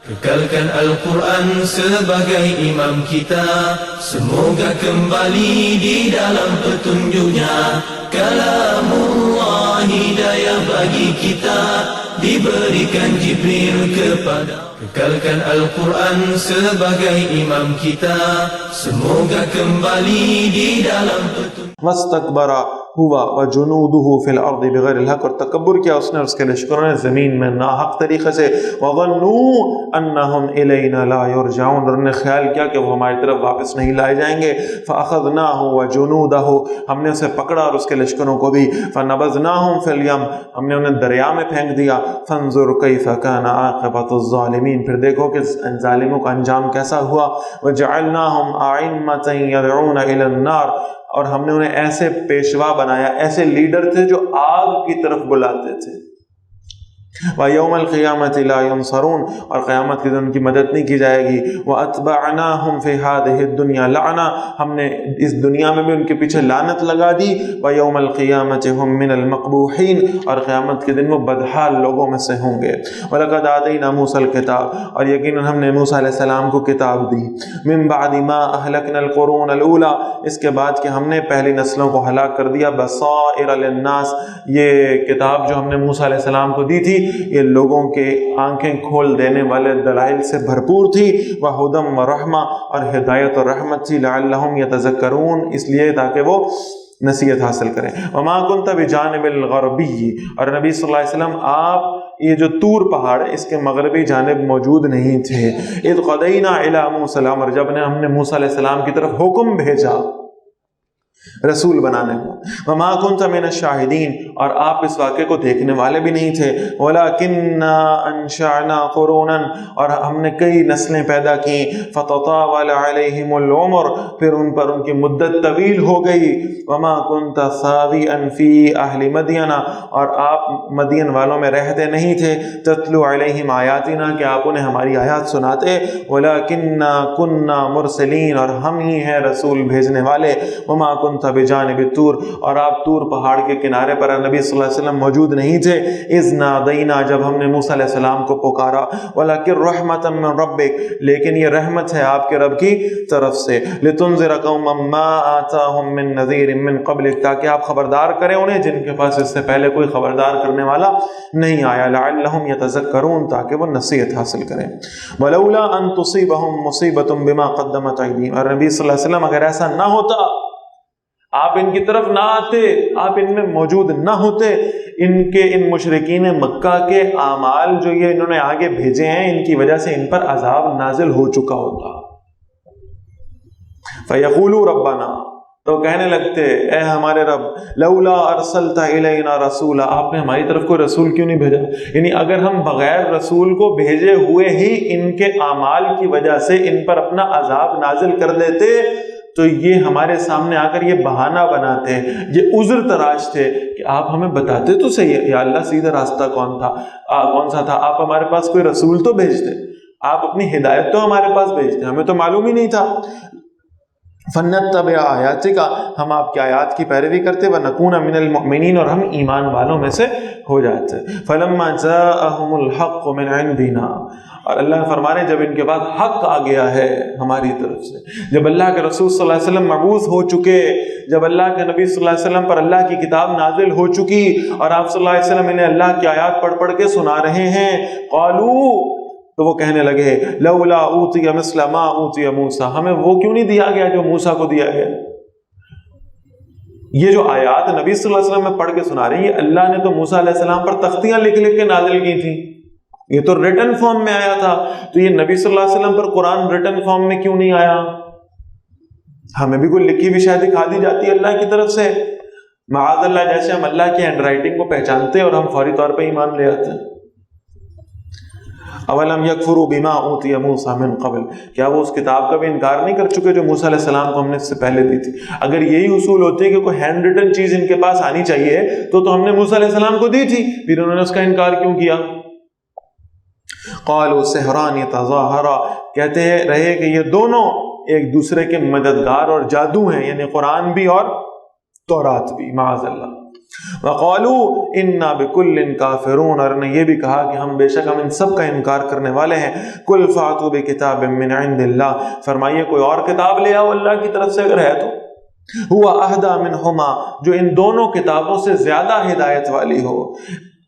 Kekalkan Al-Quran sebagai imam kita, semoga kembali di dalam petunjuknya. Kalamullah hidayah bagi kita, diberikan Jibril kepada. Kekalkan Al-Quran sebagai imam kita, semoga kembali di dalam petunjuk. وَاسْتَكْبَرَ ہوا وَجُنُودُهُ فِي الْأَرْضِ بِغَيْرِ الْحَقِّ، اور تکبر کیا اس نے اور اس کے لشکروں نے زمین میں ناحق طریقے سے. وَظَنُّوا أَنَّهُمْ إِلَيْنَا لَا يُرْجَعُونَ، اور انہوں نے خیال کیا کہ وہ ہماری طرف واپس نہیں لائے جائیں گے. فَأَخَذْنَاهُ وَجُنُودَهُ، ہم نے اسے پکڑا اور اس کے لشکروں کو بھی. فَنَبَذْنَاهُمْ فِي الْيَمِّ، ہم نے انہیں دریا میں پھینک دیا. فَانظُرْ كَيْفَ كَانَ عَاقِبَةُ الظَّالِمِينَ، پھر دیکھو کہ ان ظالموں کا انجام کیسا ہوا. وَجَعَلْنَاهُمْ أَئِمَّةً يَدْعُونَ إِلَى النَّارِ، اور ہم نے انہیں ایسے پیشوا بنایا، ایسے لیڈر تھے جو آگ کی طرف بلاتے تھے. وَيَوْمَ الْقِيَامَةِ لَا يُنصَرُونَ، اور قیامت کے دن ان کی مدد نہیں کی جائے گی. وَأَتْبَعْنَاهُمْ فِي هَذِهِ الدُّنْيَا لَعْنَةً، ہم نے اس دنیا میں بھی ان کے پیچھے لعنت لگا دی. وَيَوْمَ الْقِيَامَةِ هُمْ مِنَ الْمَقْبُوحِينَ، اور قیامت کے دن وہ بدحال لوگوں میں سے ہوں گے. وَلَقَدْ آتَيْنَا مُوسَى الْكِتَابَ، اور یقیناً ہم نے موسیٰ علیہ السلام کو کتاب دی. مِن بَعْدِ مَا أَهْلَكْنَا الْقُرُونَ الْأُولَى، اس کے بعد کہ ہم نے پہلی نسلوں کو ہلاک کر دیا. بَصَائِرَ لِلنَّاسِ، یہ کتاب جو ہم نے موسیٰ علیہ السلام کو دی تھی یہ لوگوں کے آنکھیں کھول دینے والے دلائل سے بھرپور تھی. وَہُدًى وَرَحْمَةً، اور ہدایت اور رحمت تھی. لَعَلَّهُمْ يَتَذَكَّرُونَ، اس لیے تاکہ وہ نصیحت حاصل کریں. وَمَا كُنْتَ بِجَانِبِ الْغَرْبِيِّ، اور نبی صلی اللہ علیہ وسلم آپ یہ جو طور پہاڑ ہے اس کے مغربی جانب موجود نہیں تھے. اِذْ قَضَيْنَا إِلَىٰ مُوسَىٰ السلام، اور جب نے ہم نے موسیٰ علیہ السلام کی طرف حکم بھیجا رسول بنانے کو. وما كنت من الشاہدین، اور آپ اس واقعے کو دیکھنے والے بھی نہیں تھے. ولكننا انشأنا قرونا، اور ہم نے کئی نسلیں پیدا کی. فتطاول عليهم العمر، پھر ان پر ان کی مدت طویل ہو گئی. وما كنت ثاويا في اہل مدین، اور آپ مدین والوں میں رہتے نہیں تھے. تتلو علیہم آیاتنا، کہ آپ انہیں ہماری آیات سناتے. ولكننا كنا مرسلین، اور ہم ہی ہیں رسول بھیجنے والے. وما كنت بجانب الطور، اور آپ طور پہاڑ کے کنارے پر نبی صلی اللہ علیہ وسلم موجود نہیں تھے. اذ نادینا، جب ہم نے موسیٰ علیہ السلام کو پکارا. ولکن رحمتا من ربک، لیکن یہ رحمت ہے آپ کے رب کی طرف سے. لتنذر قوما ما آتاهم من نذیر من قبلک، تاکہ آپ خبردار کریں انہیں جن کے پاس اس سے پہلے کوئی خبردار کرنے والا نہیں آیا. لعلهم يتذکرون، تاکہ وہ نصیحت حاصل کریں. ولولا ان تصیبهم مصیبۃ بما قدمت ایدیہم، اور نبی صلی اللہ علیہ وسلم اگر ایسا نہ ہوتا، آپ ان کی طرف نہ آتے، آپ ان میں موجود نہ ہوتے، ان مشرکین مکہ کے اعمال جو یہ انہوں نے آگے بھیجے ہیں ان کی وجہ سے ان پر عذاب نازل ہو چکا ہوتا. فَيَقُولُوا رَبَّنَا، تو کہنے لگتے اے ہمارے رب، لولا ارسلت الینا رسولا، آپ نے ہماری طرف کوئی رسول کیوں نہیں بھیجا؟ یعنی اگر ہم بغیر رسول کو بھیجے ہوئے ہی ان کے اعمال کی وجہ سے ان پر اپنا عذاب نازل کر دیتے تو یہ ہمارے سامنے آ کر یہ بہانہ بناتے، یہ عذر تراشتے کہ آپ ہمیں بتاتے تو صحیح، یا اللہ سیدھا راستہ کون سا تھا، آپ ہمارے پاس کوئی رسول تو بھیجتے، آپ اپنی ہدایت تو ہمارے پاس بھیجتے، ہمیں تو معلوم ہی نہیں تھا. فَنَتَّبِعَ آیَاتِکَ، ہم آپ کی آیات کی پیروی کرتے. وَنَکُونَ مِنَ الْمُؤْمِنِینَ، اور ہم ایمان والوں میں سے ہو جاتے. فَلَمَّا جَاءَهُمُ الْحَقُّ مِنْ عِنْدِنَا، اور اللہ فرما رہے ہیں جب ان کے بعد حق آ گیا ہے ہماری طرف سے، جب اللہ کے رسول صلی اللہ علیہ وسلم مبعوث ہو چکے، جب اللہ کے نبی صلی اللہ علیہ وسلم پر اللہ کی کتاب نازل ہو چکی اور آپ صلی اللہ علیہ وسلم انہیں اللہ کی آیات پڑھ پڑھ کے سنا رہے ہیں، قالوا، تو وہ کہنے لگے لولا اوتی مثل ما اوتی موسیٰ، ہمیں وہ کیوں نہیں دیا گیا جو موسیٰ کو دیا گیا. یہ جو آیات نبی صلی اللہ علیہ وسلم میں پڑھ کے سنا رہے ہیں یہ اللہ نے تو موسیٰ علیہ السلام پر تختیاں لکھ لکھ کے نازل کی تھیں، یہ تو ریٹن فارم میں آیا تھا، تو یہ نبی صلی اللہ علیہ وسلم پر قرآن ریٹن فارم میں کیوں نہیں آیا؟ ہمیں بھی کوئی لکھی بھی شاید دکھا دی جاتی ہے اللہ کی طرف سے، معاذ اللہ، جیسے ہم اللہ کی ہینڈ رائٹنگ کو پہچانتے اور ہم فوری طور پہ ایمان لے آتے ہیں. اولم یکفروا بما اوتی موسیٰ من قبل، کیا وہ اس کتاب کا بھی انکار نہیں کر چکے جو موسیٰ علیہ السلام کو ہم نے اس سے پہلے دی تھی؟ اگر یہی اصول ہوتے کہ کوئی ہینڈ ریٹن چیز ان کے پاس آنی چاہیے تو ہم نے موسیٰ علیہ السلام کو دی تھی، پھر انہوں نے اس کا انکار کیوں کیا؟ قالوا سحران تظاہرا، کہتے ہیں رہے کہ یہ دونوں ایک دوسرے کے مددگار اور جادو ہیں، یعنی قرآن بھی اور تورات بھی، معاذ اللہ. وقالوا انا بكل کافرون، اور نے یہ بھی کہا کہ ہم بے شک ہم ان سب کا انکار کرنے والے ہیں. قل فاتوا بکتاب من عند اللہ، فرمائیے کوئی اور کتاب لے آؤ اللہ کی طرف سے اگر ہے تو. ہوا اہدی منہما، جو ان دونوں کتابوں سے زیادہ ہدایت والی ہو.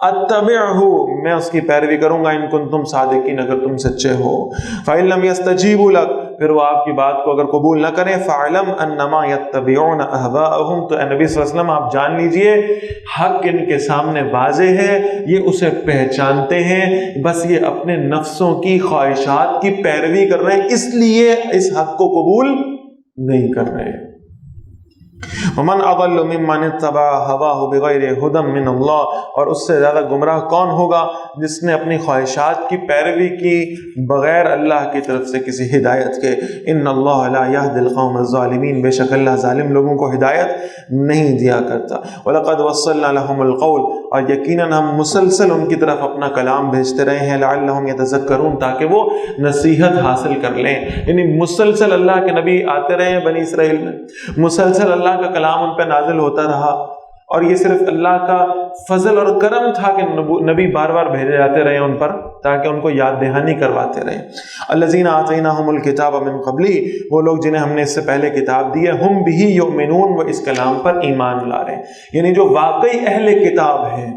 اتبعہ، میں اس کی پیروی کروں گا، ان کنتم صادقین، اگر تم سچے ہو. فإن لم يستجیبوا لک، پھر وہ آپ کی بات کو اگر قبول نہ کریں، فاعلم انما يتبعون اهواءهم، تو اے نبی صلی اللہ علیہ وسلم آپ جان لیجئے حق ان کے سامنے واضح ہے، یہ اسے پہچانتے ہیں، بس یہ اپنے نفسوں کی خواہشات کی پیروی کر رہے ہیں، اس لیے اس حق کو قبول نہیں کر رہے. ومن اضل ممن اتبع هواه بغیر هدى من اللہ، اور اس سے زیادہ گمراہ کون ہوگا جس نے اپنی خواہشات کی پیروی کی بغیر اللہ کی طرف سے کسی ہدایت کے. ان اللہ لا يهدي القوم الظالمین، بے شک اللہ ظالم لوگوں کو ہدایت نہیں دیا کرتا. ولقد وصلنا لهم القول، اور یقیناً ہم مسلسل ان کی طرف اپنا کلام بھیجتے رہے ہیں، لعلهم يتذکرون، تاکہ وہ نصیحت حاصل کر لیں. یعنی مسلسل اللہ کے نبی آتے رہے بنی اسرائیل میں، مسلسل اللہ کا کلام ان پہ نازل ہوتا رہا، اور یہ صرف اللہ کا فضل اور کرم تھا کہ نبی بار بار بھیجے جاتے رہے ان پر تاکہ ان کو یاد دہانی کرواتے رہے. الذین آتیناہم الکتاب من قبلی، وہ لوگ جنہیں ہم نے اس سے پہلے کتاب دی ہے، ہم بہ یؤمنون، وہ اس کلام پر ایمان لا رہے ہیں. یعنی جو واقعی اہل کتاب ہیں،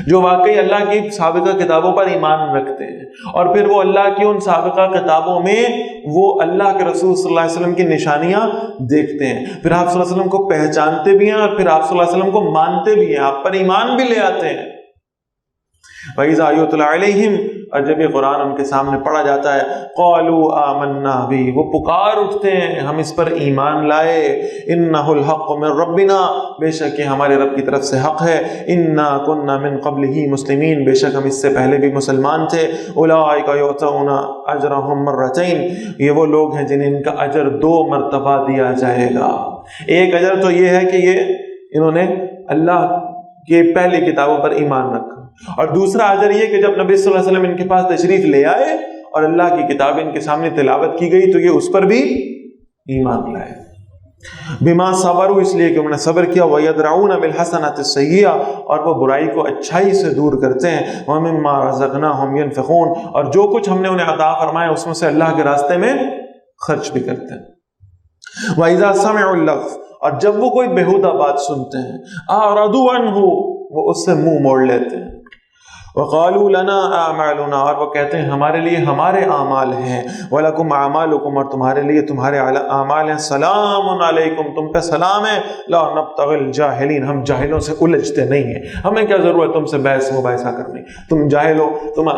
جو واقعی اللہ کی سابقہ کتابوں پر ایمان رکھتے ہیں، اور پھر وہ اللہ کی ان سابقہ کتابوں میں وہ اللہ کے رسول صلی اللہ علیہ وسلم کی نشانیاں دیکھتے ہیں، پھر آپ صلی اللہ علیہ وسلم کو پہچانتے بھی ہیں، اور پھر آپ صلی اللہ علیہ وسلم کو مانتے بھی ہیں، آپ پر ایمان بھی لے آتے ہیں. وَإِذَا يُتْلَى عَلَيْهِمْ، اور جب یہ قرآن ان کے سامنے پڑھا جاتا ہے، قَالُوا آمَنَّا بِهِ، وہ پکار اٹھتے ہیں ہم اس پر ایمان لائے. إِنَّهُ الْحَقُّ مِنْ رَبِّنَا، بے شک یہ ہمارے رب کی طرف سے حق ہے. إِنَّا كُنَّا مِنْ قَبْلِهِ مُسْلِمِينَ، بے شک ہم اس سے پہلے بھی مسلمان تھے. أُولَٰئِكَ يُؤْتَوْنَ أَجْرَهُمْ مَرَّتَيْنِ، یہ وہ لوگ ہیں جنہیں ان کا اجر 2 مرتبہ دیا جائے گا. ایک اجر تو یہ ہے کہ یہ انہوں نے اللہ کی پہلی کتابوں پر ایمان رکھا، اور دوسرا اجر یہ کہ جب نبی صلی اللہ علیہ وسلم ان کے پاس تشریف لے آئے اور اللہ کی کتاب ان کے سامنے تلاوت کی گئی تو یہ اس پر بھی ایمان لائے. بما صبروا، اس لیے کہ انہوں نے صبر کیا. وَيَدْرَعُونَ بِالْحَسَنَةِ السَّيِّئَةِ، اور وہ برائی کو اچھائی سے دور کرتے ہیں. وَمِمَّا رَزَقْنَاهُمْ يُنْفِقُونَ، اور جو کچھ ہم نے انہیں عطا فرمایا اس میں سے اللہ کے راستے میں خرچ بھی کرتے ہیں. وَإِذَا سَمِعُوا اللَّغْوَ، اور جب وہ کوئی بیہودہ بات سنتے ہیں، أَعْرَضُوا عَنْهُ، وہ اس سے منہ موڑ لیتے ہیں. وَقَالُوا لَنَا أَعْمَالُنَا، اور وہ کہتے ہیں ہمارے لیے ہمارے اعمال ہیں. وَلَكُمْ أَعْمَالُكُمْ، اور تمہارے لیے تمہارے اعمال ہیں. سلام علیکم، تم پہ سلام ہے. لَا نَبْتَغِي الْجَاهِلِينَ، ہم جاہلوں سے الجھتے نہیں ہیں، ہمیں کیا ضرورت تم سے بحث مباحثہ کرنے، تم جاہل ہو،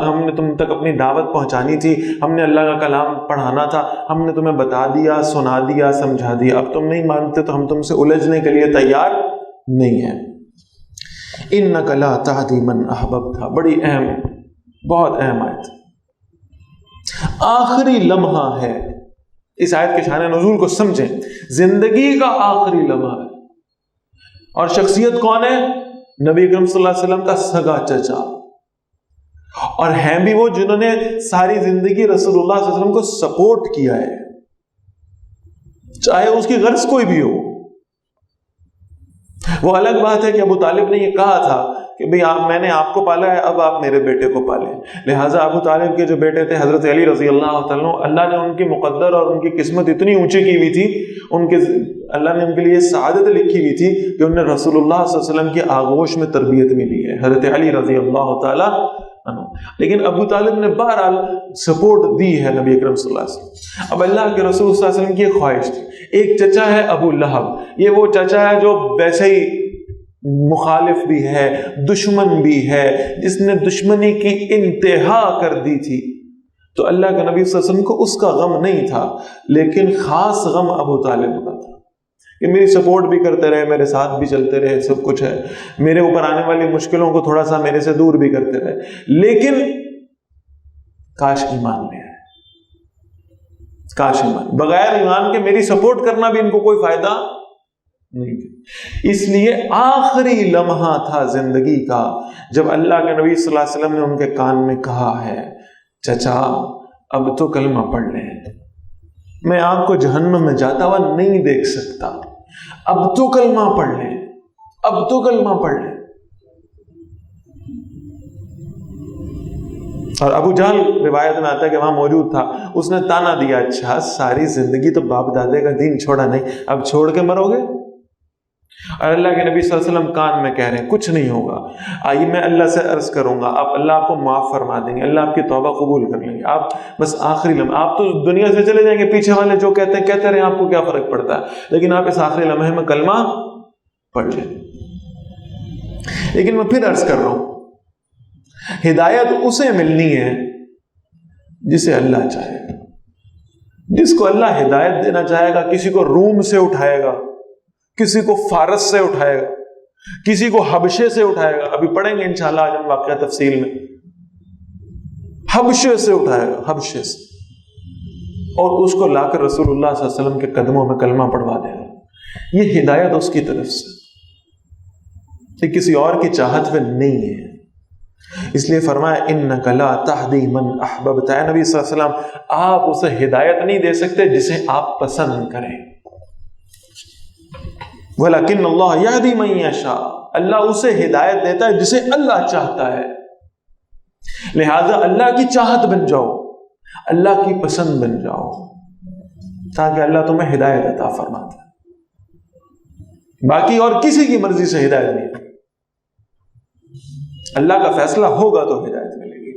ہم نے تم تک اپنی دعوت پہنچانی تھی، ہم نے اللہ کا کلام پڑھانا تھا، ہم نے تمہیں بتا دیا، سنا دیا، سمجھا دیا، اب تم نہیں مانتے تو ہم تم سے الجھنے کے لیے تیار نہیں ہیں. اِنَّكَ لَا تَهْدِي مَنْ أَحْبَبْتَ، بڑی اہم، بہت اہم آیت، آخری لمحہ ہے. اس آیت کے شان نزول کو سمجھیں، زندگی کا آخری لمحہ ہے. اور شخصیت کون ہے؟ نبی اکرم صلی اللہ علیہ وسلم کا سگا چچا، اور ہیں بھی وہ جنہوں نے ساری زندگی رسول اللہ صلی اللہ علیہ وسلم کو سپورٹ کیا ہے، چاہے اس کی غرض کوئی بھی ہو. وہ الگ بات ہے کہ ابو طالب نے یہ کہا تھا کہ بھئی میں نے آپ کو پالا ہے، اب آپ میرے بیٹے کو پالیں. لہٰذا ابو طالب کے جو بیٹے تھے حضرت علی رضی اللہ تعالیٰ عنہ، اللہ نے ان کی مقدر اور ان کی قسمت اتنی اونچی کی ہوئی تھی، اللہ نے ان کے لیے سعادت لکھی ہوئی تھی کہ انہیں رسول اللہ صلی اللہ علیہ وسلم کی آغوش میں تربیت ملی ہے، حضرت علی رضی اللہ تعالیٰ عنہ. لیکن ابو طالب نے بہرحال سپورٹ دی ہے نبی اکرم صلی اللہ علیہ وسلم. اب اللہ کے رسول صلی اللہ علیہ وسلم کی ایک خواہش تھی. ایک چچا ہے ابو لہب، یہ وہ چچا ہے جو ویسے ہی مخالف بھی ہے، دشمن بھی ہے، جس نے دشمنی کی انتہا کر دی تھی. تو اللہ کے نبی صلی اللہ علیہ وسلم کو اس کا غم نہیں تھا، لیکن خاص غم ابو طالب کا تھا کہ میری سپورٹ بھی کرتے رہے، میرے ساتھ بھی چلتے رہے، سب کچھ ہے، میرے اوپر آنے والی مشکلوں کو تھوڑا سا میرے سے دور بھی کرتے رہے، لیکن کاش ایمان لے آئے، کاش ایمان، بغیر ایمان کے میری سپورٹ کرنا بھی ان کو کوئی فائدہ نہیں تھی. اس لیے آخری لمحہ تھا زندگی کا جب اللہ کے نبی صلی اللہ علیہ وسلم نے ان کے کان میں کہا ہے، چچا اب تو کلمہ پڑھ لیں، میں آپ کو جہنم میں جاتا ہوا نہیں دیکھ سکتا، اب تو کلمہ پڑھ لیں، اب تو کلمہ پڑھ لیں. اور ابو جہل روایت میں آتا ہے کہ وہاں موجود تھا, اس نے تانا دیا, اچھا ساری زندگی تو باپ دادے کا دین چھوڑا نہیں, اب چھوڑ کے مرو گے؟ اور اللہ کے نبی صلی اللہ علیہ وسلم کان میں کہہ رہے ہیں کچھ نہیں ہوگا. آئیے میں اللہ سے عرض کروں گا, اللہ آپ کو معاف فرما دیں گے, اللہ آپ کی توبہ قبول کر لیں گے. آپ بس آخری لمحے, آپ تو دنیا سے چلے جائیں گے, پیچھے والے جو کہتے ہیں کہتے رہے, آپ کو کیا فرق پڑتا ہے, لیکن آپ اس آخری لمحے میں کلمہ پڑھ لیں. لیکن میں پھر عرض کر رہا ہوں, ہدایت اسے ملنی ہے جسے اللہ چاہے گا. جس کو اللہ ہدایت دینا چاہے گا, کسی کو روم سے اٹھائے گا, کسی کو فارس سے اٹھائے گا, کسی کو حبشے سے اٹھائے گا. ابھی پڑھیں گے انشاءاللہ آج ہم واقعہ تفصیل میں. حبشے سے اٹھائے گا, حبشے سے, اور اس کو لا کر رسول اللہ صلی اللہ علیہ وسلم کے قدموں میں کلمہ پڑھوا دے گا. یہ ہدایت اس کی طرف سے, یہ کسی اور کی چاہت میں نہیں ہے. اس لیے فرمایا انک لا تہدی من احببت. اے نبی صلی اللہ علیہ وسلم, آپ اسے ہدایت نہیں دے سکتے جسے آپ پسند کریں. ولیکن اللہ یہدی من یشاء, اللہ اسے ہدایت دیتا ہے جسے اللہ چاہتا ہے. لہذا اللہ کی چاہت بن جاؤ, اللہ کی پسند بن جاؤ, تاکہ اللہ تمہیں ہدایت عطا فرماتا ہے. باقی اور کسی کی مرضی سے ہدایت نہیں ہے. اللہ کا فیصلہ ہوگا تو ہدایت ملے گی.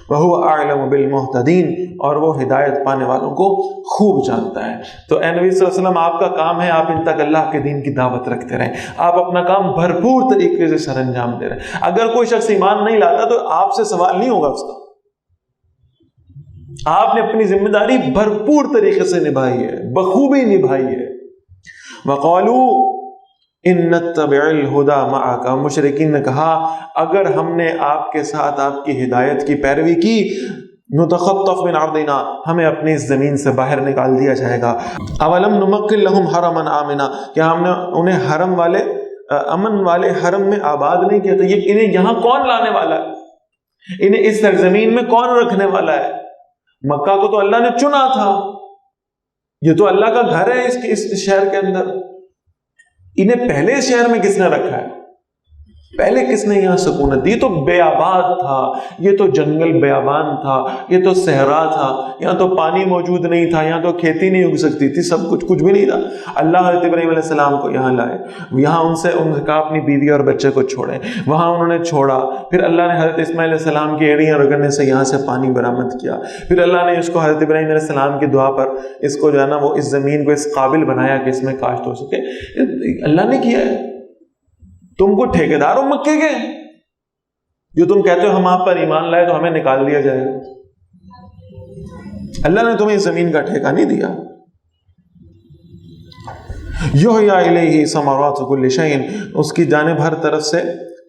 وَهُوَ أَعْلَمُ بِالْمُهْتَدِينَ, اور وہ ہدایت پانے والوں کو خوب جانتا ہے. تو اے نبی صلی اللہ علیہ وسلم, آپ کا کام ہے آپ ان تک اللہ کے دین کی دعوت رکھتے رہیں. آپ اپنا کام بھرپور طریقے سے سر انجام دے رہے ہیں. اگر کوئی شخص ایمان نہیں لاتا تو آپ سے سوال نہیں ہوگا اس کا. آپ نے اپنی ذمہ داری بھرپور طریقے سے نبھائی ہے, بخوبی نبھائی ہے. وَقَالُوا ان نتبع الہدی معک, مشرکین نے کہا اگر ہم نے آپ کے ساتھ آپ کی ہدایت کی پیروی کی, نتخطف من ارضنا, ہمیں اپنی زمین سے باہر نکال دیا جائے گا. اولم نمکن لہم حرما آمنا, کیا ہم نے انہیں حرم والے امن والے حرم میں آباد نہیں کیا تھا؟ یہ انہیں یہاں کون لانے والا ہے؟ انہیں اس سرزمین میں کون رکھنے والا ہے؟ مکہ کو تو اللہ نے چنا تھا, یہ تو اللہ کا گھر ہے اس شہر کے اندر. انہیں پہلے شہر میں کس نے رکھا ہے؟ پہلے کس نے یہاں سکونت دی؟ تو بیاباد تھا, یہ تو جنگل بیابان تھا, یہ تو صحرا تھا, یہاں تو پانی موجود نہیں تھا, یہاں تو کھیتی نہیں اگ سکتی تھی, سب کچھ بھی نہیں تھا. اللہ حضرت ابراہیم علیہ السلام کو یہاں لائے, یہاں ان سے کہا اپنی بیوی اور بچے کو چھوڑیں, وہاں انہوں نے چھوڑا. پھر اللہ نے حضرت اسماعیل علیہ السلام کی ایڑیاں رگڑنے سے یہاں سے پانی برآمد کیا. پھر اللہ نے اس کو حضرت ابراہیم علیہ السلام کی دعا پر اس کو جو ہے نا وہ اس زمین کو اس قابل بنایا کہ اس میں کاشت ہو سکے. اللہ نے کیا ہے. تم کو ٹھیکیدار ہو مکے کے, جو تم کہتے ہو ہم آپ پر ایمان لائے تو ہمیں نکال دیا جائے گا. اللہ نے تمہیں اس زمین کا ٹھیکہ نہیں دیا. یحییٰ الیہ ثمرات کل شیء, اس کی جانب ہر طرف سے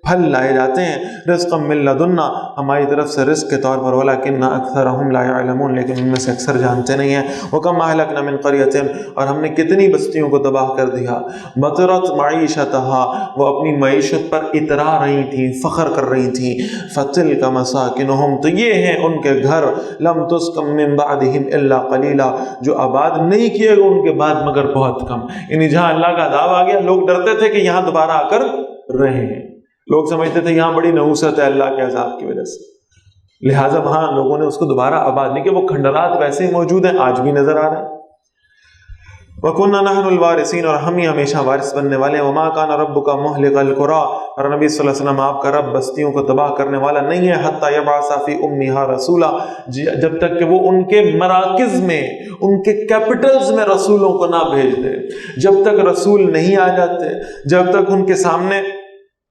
پھل لائے جاتے ہیں. رزقا من لدنا, ہماری طرف سے رزق کے طور پر. ولکن اکثرهم لا يعلمون, لیکن ان میں سے اکثر جانتے نہیں ہیں. وکم اہلکنا من قریۃ, اور ہم نے کتنی بستیوں کو تباہ کر دیا. بطرت معیشتها, وہ اپنی معیشت پر اترا رہی تھیں, فخر کر رہی تھیں. فتلک مساکنہم, تو یہ ہیں ان کے گھر. لم تسکن من بعدہم الا قلیلا, جو آباد نہیں کیے گئے ان کے بعد مگر بہت کم. یعنی جہاں اللہ کا عذاب آ گیا, لوگ ڈرتے تھے کہ یہاں دوبارہ آ کر رہے ہیں. لوگ سمجھتے تھے یہاں بڑی نحوست ہے اللہ کے عذاب کی وجہ سے, لہٰذا وہاں لوگوں نے اس کو دوبارہ آباد نہیں کیا. وہ کھنڈرات ویسے ہی موجود ہیں, آج بھی نظر آ رہے ہیں. وَكُنَّا نَحْنُ الْوَارِثِينَ, اور ہم ہی ہمیشہ وارث بننے والے ہیں. وَمَا كَانَ رَبُّكَ مُهْلِكَ الْقُرَىٰ, اور نبی صلی اللہ علیہ وسلم آپ کا رب بستیوں کو تباہ کرنے والا نہیں ہے. حَتَّى يَبْعَثَ فِي أُمِّهَا رَسُولًا, جب تک کہ وہ ان کے مراکز میں, ان کے کیپٹلز میں رسولوں کو نہ بھیج دے. جب تک رسول نہیں آ جاتے, جب تک ان کے سامنے,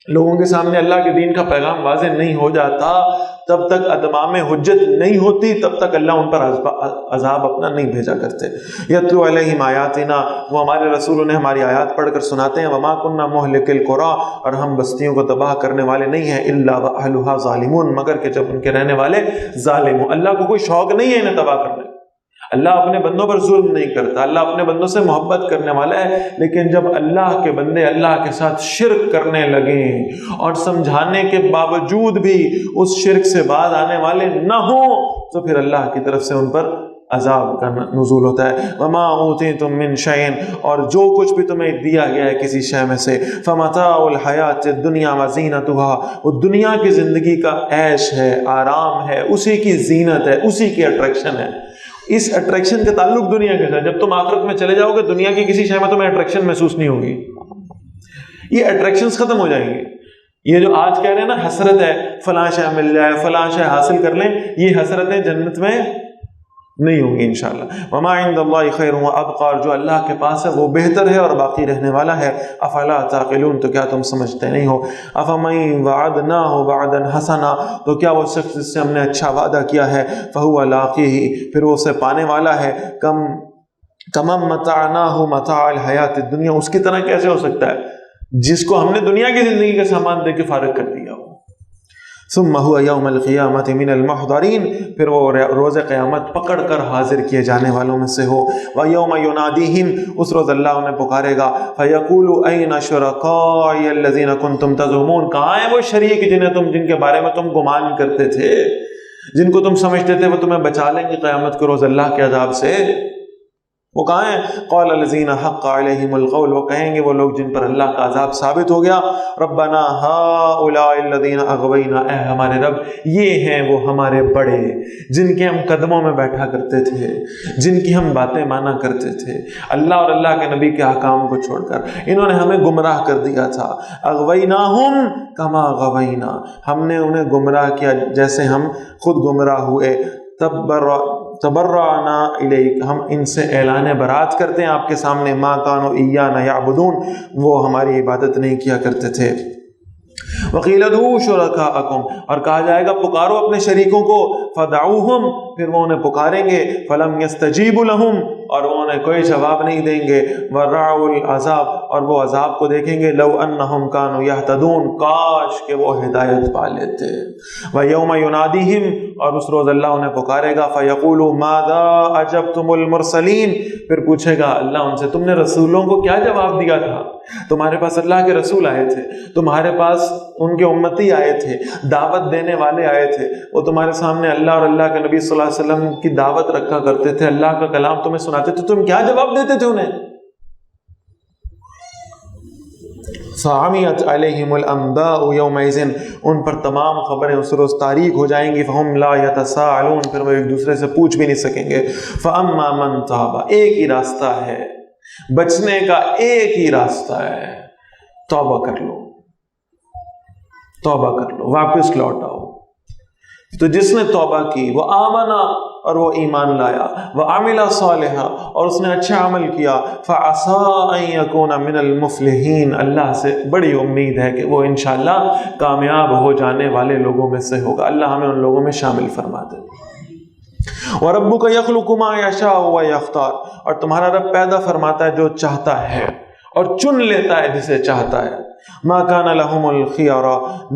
لوگوں کے سامنے اللہ کے دین کا پیغام واضح نہیں ہو جاتا, تب تک اتمام حجت نہیں ہوتی, تب تک اللہ ان پر عذاب اپنا نہیں بھیجا کرتے. یتلو علیہم آیاتنا, وہ ہمارے رسولوں نے ہماری آیات پڑھ کر سناتے ہیں. وما کننا مہلک القریٰ, اور ہم بستیوں کو تباہ کرنے والے نہیں ہیں. الا واہلھا ظالمون, مگر کہ جب ان کے رہنے والے ظالم ہوں. اللہ کو کوئی شوق نہیں ہے انہیں تباہ کرنے. اللہ اپنے بندوں پر ظلم نہیں کرتا, اللہ اپنے بندوں سے محبت کرنے والا ہے. لیکن جب اللہ کے بندے اللہ کے ساتھ شرک کرنے لگیں اور سمجھانے کے باوجود بھی اس شرک سے باز آنے والے نہ ہوں, تو پھر اللہ کی طرف سے ان پر عذاب کا نزول ہوتا ہے. وما اوتیتم من شیء، اور جو کچھ بھی تمہیں دیا گیا ہے کسی شے میں سے، فمتاع الحیات الدنیا وزینتها، وہ دنیا کی زندگی کا عیش ہے، آرام ہے، اسی کی زینت ہے، اسی کی اٹریکشن ہے. اس اٹریکشن کا تعلق دنیا کے ساتھ. جب تم آخرت میں چلے جاؤ گے دنیا کی کسی شے میں تمہیں اٹریکشن محسوس نہیں ہوگی، یہ اٹریکشنز ختم ہو جائیں گے. یہ جو آج کہہ رہے ہیں نا حسرت ہے فلاں شے مل جائے، فلاں شے حاصل کر لیں، یہ حسرتیں جنت میں نہیں ہوں گی انشاءاللہ. وما عند اللہ خیر وابقی، جو اللہ کے پاس ہے وہ بہتر ہے اور باقی رہنے والا ہے. افلا تعقلون، تو کیا تم سمجھتے نہیں ہو. افمن وعدناہ وعدا حسنا، تو کیا وہ شخص جس سے ہم نے اچھا وعدہ کیا ہے، فہو لاقیہ، پھر وہ اسے پانے والا ہے. کمن متعناہ متاع الحیات الدنیا، اس کی طرح کیسے ہو سکتا ہے جس کو ہم نے دنیا کی زندگی کا سامان دے کے فارغ کر دیا ہو. ثم هو یوم القیامت من المحضرین، پھر وہ روز قیامت پکڑ کر حاضر کیے جانے والوں میں سے ہو. ویوم ینادیہم، اس روز اللہ انہیں پکارے گا. فیقول این شرکائی الذین کنتم تزعمون، کہاں ہیں وہ شریک جن کے بارے میں تم گمان کرتے تھے، جن کو تم سمجھتے تھے وہ تمہیں بچا لیں گے قیامت کے روز اللہ کے عذاب سے، وہ کہاں ہیں؟ قال الذین حق علیہم القول، وہ کہیں گے وہ لوگ جن پر اللہ کا عذاب ثابت ہو گیا. ربنا ہؤلاء الذین اغوینا، اے ہمارے رب یہ ہیں وہ ہمارے بڑے جن کے ہم قدموں میں بیٹھا کرتے تھے، جن کی ہم باتیں مانا کرتے تھے، اللہ اور اللہ کے نبی کے احکام کو چھوڑ کر انہوں نے ہمیں گمراہ کر دیا تھا. اغویناہم کما غوینا، ہم نے انہیں گمراہ کیا جیسے ہم خود گمراہ ہوئے. تبرعنا الیک، ہم ان سے اعلان برات کرتے ہیں آپ کے سامنے. ما کانوا ایانا یعبدون، وہ ہماری عبادت نہیں کیا کرتے تھے. وقیل ادعوا شرکاءکم، اور کہا جائے گا پکارو اپنے شریکوں کو. فدعوہم، پھر وہ انہیں پکاریں گے. فلم یستجیبوا لہم، اور وہ انہیں کوئی جواب نہیں دیں گے. ورعوا العذاب، اور وہ عذاب کو دیکھیں گے. لو انہم کانوا یہتدون، کاش کہ وہ ہدایت پا لیتے. ویوم ینادیہم، اور اس روز اللہ انہیں پکارے گا. فیقول ماذا اجبتم المرسلین، پھر پوچھے گا اللہ ان سے تم نے رسولوں کو کیا جواب دیا تھا. تمہارے پاس اللہ کے رسول آئے تھے، تمہارے پاس ان کے امتی آئے تھے، دعوت دینے والے آئے تھے، وہ تمہارے سامنے اللہ اور اللہ کے نبی صلی اللہ علیہ وسلم کی دعوت رکھا کرتے تھے، اللہ کا کلام تمہیں سناتے تھے، تم کیا جواب دیتے تھے انہیں؟ فعمیت علیہم الانباء یومئذ، ان پر تمام خبریں اس روز تاریک ہو جائیں گی. فہم لا یتساءلون، پھر وہ ایک دوسرے سے پوچھ بھی نہیں سکیں گے. فاما من تاب، ایک ہی راستہ ہے بچنے کا، ایک ہی راستہ ہے، توبہ کر لو، توبہ کر لو، واپس لوٹ آؤ. تو جس نے توبہ کی، وہ آمنا، اور وہ ایمان لایا، وعمل صالحا، اور اس نے اچھا عمل کیا، فعسى ان يكون من المفلحین، اللہ سے بڑی امید ہے کہ وہ انشاءاللہ کامیاب ہو جانے والے لوگوں میں سے ہوگا. اللہ ہمیں ان لوگوں میں شامل فرما دے. وَرَبُّكَ يَخْلُقُ مَا يَشَاءُ وَيَخْتَارُ، اور تمہارا رب پیدا فرماتا ہے جو چاہتا ہے اور چن لیتا ہے جسے چاہتا ہے. ما کان لهم الخیارہ،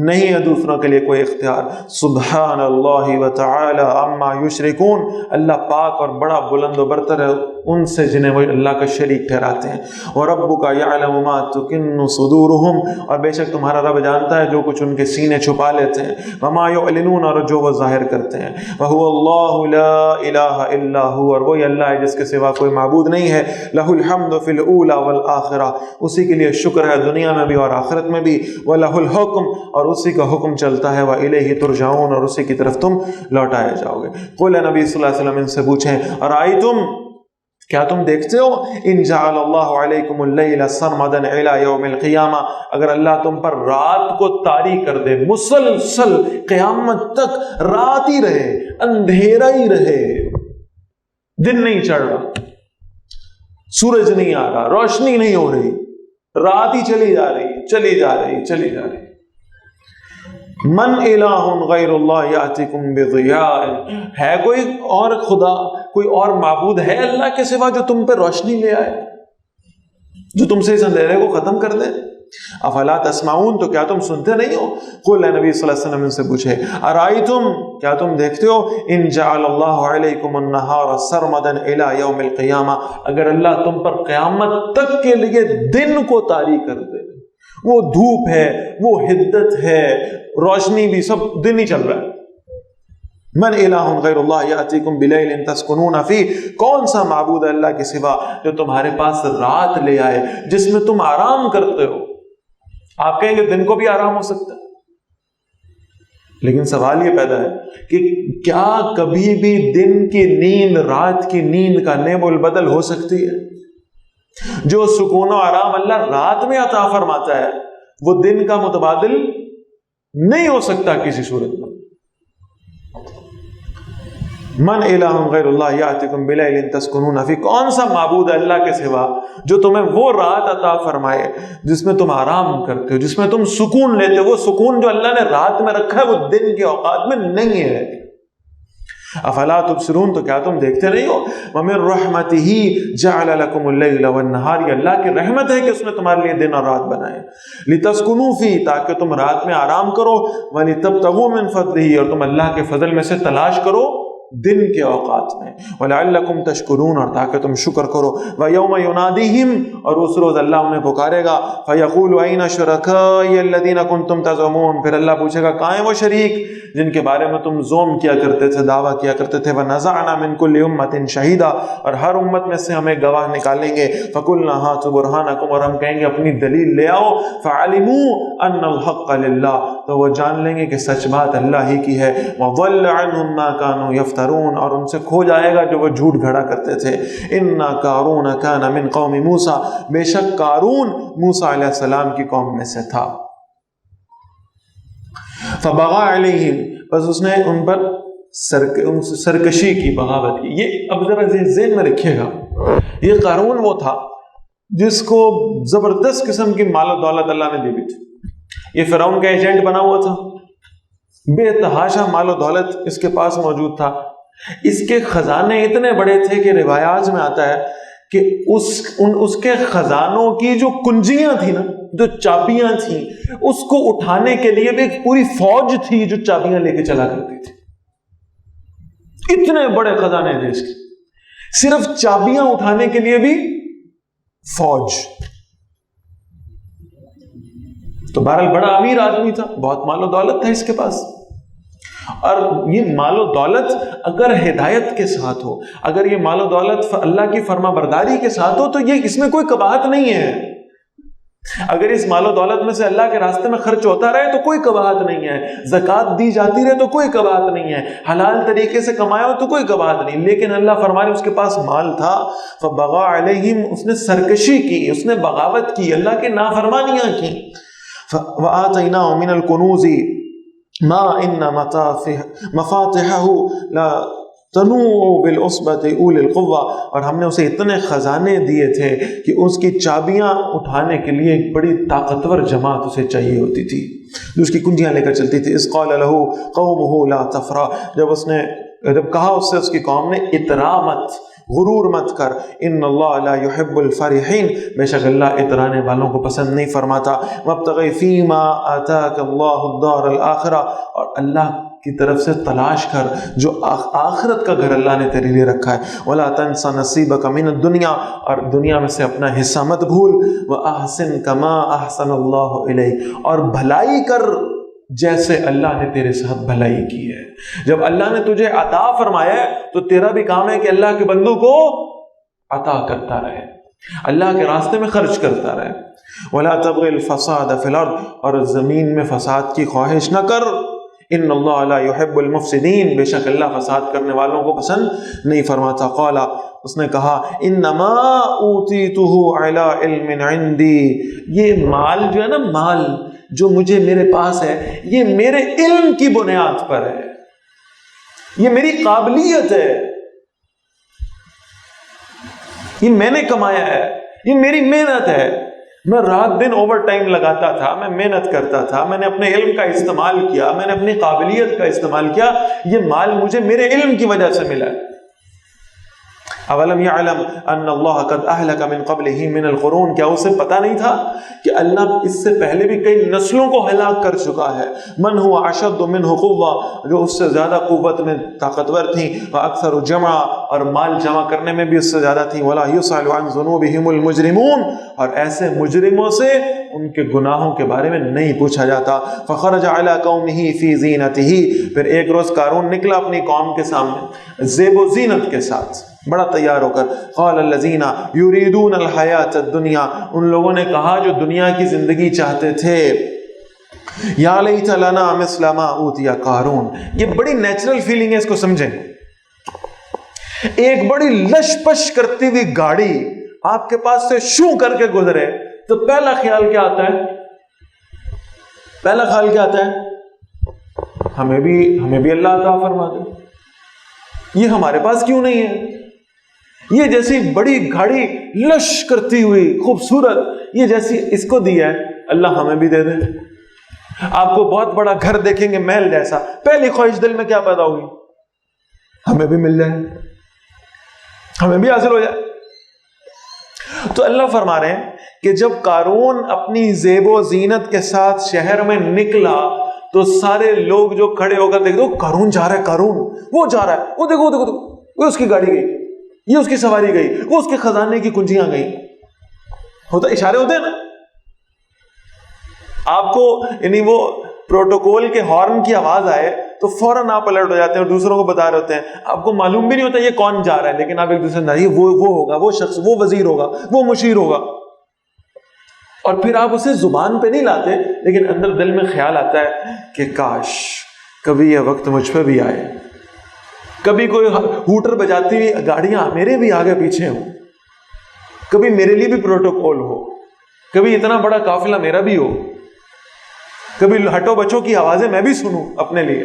نہیں ہے دوسروں کے لیے کوئی اختیار. سبحان اللہ وتعالی عما یشرکون، اللہ پاک اور بڑا بلند و برتر ہے ان سے جنہیں وہ اللہ کا شریک ٹھہراتے ہیں. وَرَبُّكَ يَعْلَمُ مَا تُكِنُّ صُدُورُهُمْ، اور بے شک تمہارا رب جانتا ہے جو کچھ ان کے سینے چھپا لیتے ہیں. وَمَا يُعْلِنُونَ، اور جو وہ ظاہر کرتے ہیں. وَهُوَ اللَّهُ لَا إِلَٰهَ إِلَّا هُوَ، اور وہی اللہ ہے جس کے سوا کوئی معبود نہیں ہے. لَهُ الْحَمْدُ فِي الْأُولَى وَالْآخِرَةِ، اسی کے لیے شکر ہے دنیا میں بھی اور آخرت میں بھی. وَلَهُ الْحُكْمُ، اور اسی کا حکم چلتا ہے. وَإِلَيْهِ تُرْجَعُونَ، اور اسی کی طرف تم لوٹائے جاؤ گے. قُلْ، نبی صلی اللہ علیہ وسلم ان سے پوچھیں، أَرَأَيْتُمْ، کیا تم دیکھتے ہو، ان جعل اللہ علیکم اللیل سرمدا الی یوم القیامہ، اگر اللہ تم پر رات کو طاری کر دے، مسلسل قیامت تک رات ہی رہے، اندھیرا ہی رہے، دن نہیں چڑھ رہا، سورج نہیں آ رہا، روشنی نہیں ہو رہی، رات ہی چلی جا رہی، چلی جا رہی، چلی جا رہی. من الہ غیر اللہ یاتیکم بضیاء، ہے کوئی اور خدا، کوئی اور معبود ہے اللہ کے سوا جو تم پہ روشنی لے آئے، جو تم سے اس اندھیرے کو ختم کر دے؟ افلا تسمعون، تو کیا تم سنتے نہیں ہو؟ قل، نبی صلی اللہ علیہ وسلم سے پوچھے، ارائیتم، کیا تم دیکھتے ہو، ان جعل اللہ علیکم النہار سرمدا الی یوم القیامہ، اگر اللہ تم پر قیامت تک کے لیے دن کو طاری کر دے، وہ دھوپ ہے، وہ حدت ہے، روشنی بھی، سب دن ہی چل رہا ہے، من الہ غیر اللہ یاتیکم بلیل تسکنون فیہ، کون سا معبود ہے اللہ کے سوا جو تمہارے پاس رات لے آئے جس میں تم آرام کرتے ہو؟ آپ کہیں گے دن کو بھی آرام ہو سکتا ہے، لیکن سوال یہ پیدا ہے کہ کیا کبھی بھی دن کی نیند رات کی نیند کا نیب البدل ہو سکتی ہے؟ جو سکون و آرام اللہ رات میں عطا فرماتا ہے وہ دن کا متبادل نہیں ہو سکتا کسی صورت میں۔ من الہ غیر اللہ یاتکم بلیل تسکنون فیہ، کون سا معبود ہے اللہ کے سوا جو تمہیں وہ رات عطا فرمائے جس میں تم آرام کرتے ہو، جس میں تم سکون لیتے ہو؟ وہ سکون جو اللہ نے رات میں رکھا ہے وہ دن کے اوقات میں نہیں ہے۔ افلا تبصرون، تو کیا تم دیکھتے نہیں ہو؟ ومن رحمتہ جعل لکم اللیل والنہار، یہ اللہ کی رحمت ہے کہ اس نے تمہارے لیے دن اور رات بنائے، لتسکنوا فیہ، تاکہ تم رات میں آرام کرو، ولتبتغوا من فضلہ، اور تم اللہ کے فضل میں سے تلاش کرو دن کے اوقات میں، وَلَعَلَّكُمْ تَشْكُرُونَ، اور تاکہ تم شکر کرو، وَيَوْمَ يُنَادِيهِمْ، اور اس روز اللہ انہیں پکارے گا، فَيَقُولُ أَيْنَ شُرَكَائِيَ الَّذِينَ كُنْتُمْ تَزْعُمُونَ، پھر اللہ پوچھے گا کہاں ہیں وہ شریک جن کے بارے میں تم زوم کیا کرتے تھے، دعویٰ کیا کرتے تھے، وَنَزَعْنَا مِنْ كُلِّ أُمَّةٍ شَهِيدًا، اور ہر امت میں سے ہمیں گواہ نکالیں گے، فَقُلْنَا هَاتُوا بُرْهَانَكُمْ، اور ہم کہیں گے اپنی دلیل لے آؤ، فَعَلِمُوا أَنَّ الْحَقَّ لِلَّهِ، تو وہ جان لیں گے کہ سچ بات اللہ ہی کی ہے، وَضَلَّ عَنْهُمْ مَا كَانُوا يَفْتَرُونَ، اور ان سے کھو جائے گا جو وہ جھوٹ گھڑا کرتے تھے۔ اِنَّا قَارُونَ كَانَ مِن قَوْمِ مُوسَىٰ، بے شک قارون موسیٰ علیہ السلام کی قوم میں سے تھا۔ فَبَغَىٰ عَلَيْهِمْ، بس اس نے ان پر سرکشی کی، بغاوت کی۔ یہ اب ذرا ذہن میں رکھیے گا، یہ قارون وہ تھا جس کو زبردست قسم کی مال و دولت اللہ نے دی ہوئی تھی، یہ فرعون کا ایجنٹ بنا ہوا تھا، بے تحاشا مال و دولت اس کے پاس موجود تھا، اس کے خزانے اتنے بڑے تھے کہ روایات میں آتا ہے کہ اس کے خزانوں کی جو کنجیاں تھیں نا، جو چابیاں تھیں، اس کو اٹھانے کے لیے بھی ایک پوری فوج تھی جو چابیاں لے کے چلا کرتی تھی۔ اتنے بڑے خزانے تھے اس کے، صرف چابیاں اٹھانے کے لیے بھی فوج۔ تو بہرحال بڑا امیر آدمی تھا، بہت مال و دولت تھا اس کے پاس، اور یہ مال و دولت اگر ہدایت کے ساتھ ہو، اگر یہ مال و دولت اللہ کی فرما برداری کے ساتھ ہو، تو یہ اس میں کوئی قباحت نہیں ہے۔ اگر اس مال و دولت میں سے اللہ کے راستے میں خرچ ہوتا رہے تو کوئی قباحت نہیں ہے، زکوٰۃ دی جاتی رہے تو کوئی قباحت نہیں ہے، حلال طریقے سے کمایا ہو تو کوئی قباحت نہیں۔ لیکن اللہ فرما رہے اس کے پاس مال تھا، فَبَغَىٰ عَلَيْهِمْ، اس نے سرکشی کی، اس نے بغاوت کی، اللہ کی نافرمانیاں کی۔ وَآتَيْنَاهُ مِنَ الْكُنُوزِ مَا إِنَّ مَفَاتِحَهُ لَا تَنُوءُ بِالْعُصْبَةِ أُولِي الْقُوَّةِ، اور ہم نے اسے اتنے خزانے دیے تھے کہ اس کی چابیاں اٹھانے کے لیے ایک بڑی طاقتور جماعت اسے چاہیے ہوتی تھی جو اس کی کنجیاں لے کر چلتی تھی۔ إِذْ قَالَ لَهُ قَوْمُهُ لَا تَفْرَحْ، جب کہا اس سے اس کی قوم نے اطراء مت، غرور مت کر، ان اللہ لا يحب الفرحین، بے شک اللہ اترانے والوں کو پسند نہیں فرماتا۔ وابتغ فیما آتاک اللہ الدار الآخرہ، اور اللہ کی طرف سے تلاش کر جو آخرت کا گھر اللہ نے تیرے لیے رکھا ہے۔ ولا تنس نصیبک من الدنیا، اور دنیا میں سے اپنا حصہ مت بھول۔ واحسن کما احسن اللہ الیک، اور بھلائی کر جیسے اللہ نے تیرے ساتھ بھلائی کی ہے۔ جب اللہ نے تجھے عطا فرمایا ہے تو تیرا بھی کام ہے کہ اللہ کے بندوں کو عطا کرتا رہے، اللہ کے راستے میں خرچ کرتا رہے۔ ولا تبغ الفساد فی الارض، اور زمین میں فساد کی خواہش نہ کر۔ ان اللہ لا يحب المفسدین، بے شک اللہ فساد کرنے والوں کو پسند نہیں فرماتا۔ قال، اس نے کہا، انما اوتیتہ علی علم عندی، یہ مال جو ہے نا، مال جو مجھے میرے پاس ہے، یہ میرے علم کی بنیاد پر ہے، یہ میری قابلیت ہے، یہ میں نے کمایا ہے، یہ میری محنت ہے۔ میں رات دن اوور ٹائم لگاتا تھا، میں محنت کرتا تھا، میں نے اپنے علم کا استعمال کیا، میں نے اپنی قابلیت کا استعمال کیا، یہ مال مجھے میرے علم کی وجہ سے ملا ہے۔ اولم یعلم ان اللہ قد اہلک من قبلہ من القرون، کیا اسے پتہ نہیں تھا کہ اللہ اس سے پہلے بھی کئی نسلوں کو ہلاک کر چکا ہے۔ من هو اشد منہ قوہ، جو اس سے زیادہ قوت میں طاقتور تھیں، واکثر جمعا، اور مال جمع کرنے میں بھی اس سے زیادہ تھی. وَلَا يُسْأَلُ عَنْ ذُنُوبِهِمُ الْمُجْرِمُونَ اور ایسے مجرموں سے ان کے گناہوں کے بارے میں نہیں پوچھا جاتا. فَخَرَجَ عَلَىٰ قَوْمِهِ فِي زِينَتِهِ پھر ایک روز قارون نکلا اپنی قوم کے سامنے زیب و زینت کے ساتھ بڑا تیار ہو کر. قال الذین یریدون الحیات الدنیا ان لوگوں نے کہا جو دنیا کی زندگی چاہتے تھے یا لیت لنا مثل ما اوتی قارون. یہ بڑی نیچرل فیلنگ ہے, اس کو سمجھیں. ایک بڑی لش پش کرتی ہوئی گاڑی آپ کے پاس سے شو کر کے گزرے تو پہلا خیال کیا آتا ہے؟ پہلا خیال کیا آتا ہے؟ ہمیں بھی اللہ عطا فرما دے. یہ ہمارے پاس کیوں نہیں ہے؟ یہ جیسی بڑی گاڑی لش کرتی ہوئی خوبصورت یہ جیسی اس کو دی ہے, اللہ ہمیں بھی دے دے. آپ کو بہت بڑا گھر دیکھیں گے محل جیسا, پہلی خواہش دل میں کیا پیدا ہوگی؟ ہمیں بھی مل جائے, ہمیں بھی حاصل ہو جائے. تو اللہ فرما رہے ہیں کہ جب قارون اپنی زیب و زینت کے ساتھ شہر میں نکلا تو سارے لوگ جو کھڑے ہو کر دیکھتے وہ قارون جا رہا ہے, قارون وہ جا رہا ہے, وہ دیکھو وہ اس کی گاڑی گئی, یہ اس کی سواری گئی, وہ اس کے خزانے کی کنجیاں گئی. ہوتا اشارے ہوتے ہیں نا آپ کو, یعنی وہ پروٹوکول کے ہارن کی آواز آئے تو فوراً آپ الرٹ ہو جاتے ہیں اور دوسروں کو بتا رہے ہوتے ہیں. آپ کو معلوم بھی نہیں ہوتا یہ کون جا رہا ہے, لیکن آپ ایک دوسرے سے وہ ہوگا, وہ شخص, وہ وزیر ہوگا, وہ مشیر ہوگا. اور پھر آپ اسے زبان پہ نہیں لاتے, لیکن اندر دل میں خیال آتا ہے کہ کاش کبھی یہ وقت مجھ پہ بھی آئے, کبھی کوئی ہوٹر بجاتی ہوئی گاڑیاں میرے بھی آگے پیچھے ہوں, کبھی میرے لیے بھی پروٹوکول ہو, کبھی اتنا بڑا قافلہ میرا بھی ہو, کبھی ہٹو بچوں کی آوازیں میں بھی سنوں اپنے لیے.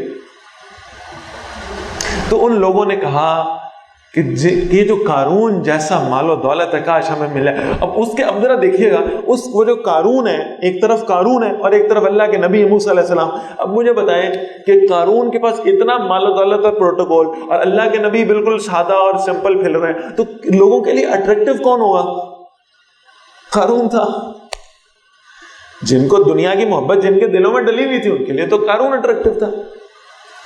تو ان لوگوں نے کہا کہ یہ جو قارون جیسا مال و دولت ہے کاش ہمیں ملے. اب ذرا دیکھیے گا وہ جو قارون ہے, ایک طرف قارون ہے اور ایک طرف اللہ کے نبی موسیٰ علیہ السلام. اب مجھے بتائیں کہ قارون کے پاس اتنا مال و دولت اور پروٹوکول اور اللہ کے نبی بالکل سادہ اور سمپل پھر رہے ہیں, تو لوگوں کے لیے اٹریکٹیو کون ہوگا؟ قارون تھا. جن کو دنیا کی محبت جن کے دلوں میں ڈلی ہوئی تھی ان کے لیے تو قارون اٹریکٹیو تھا.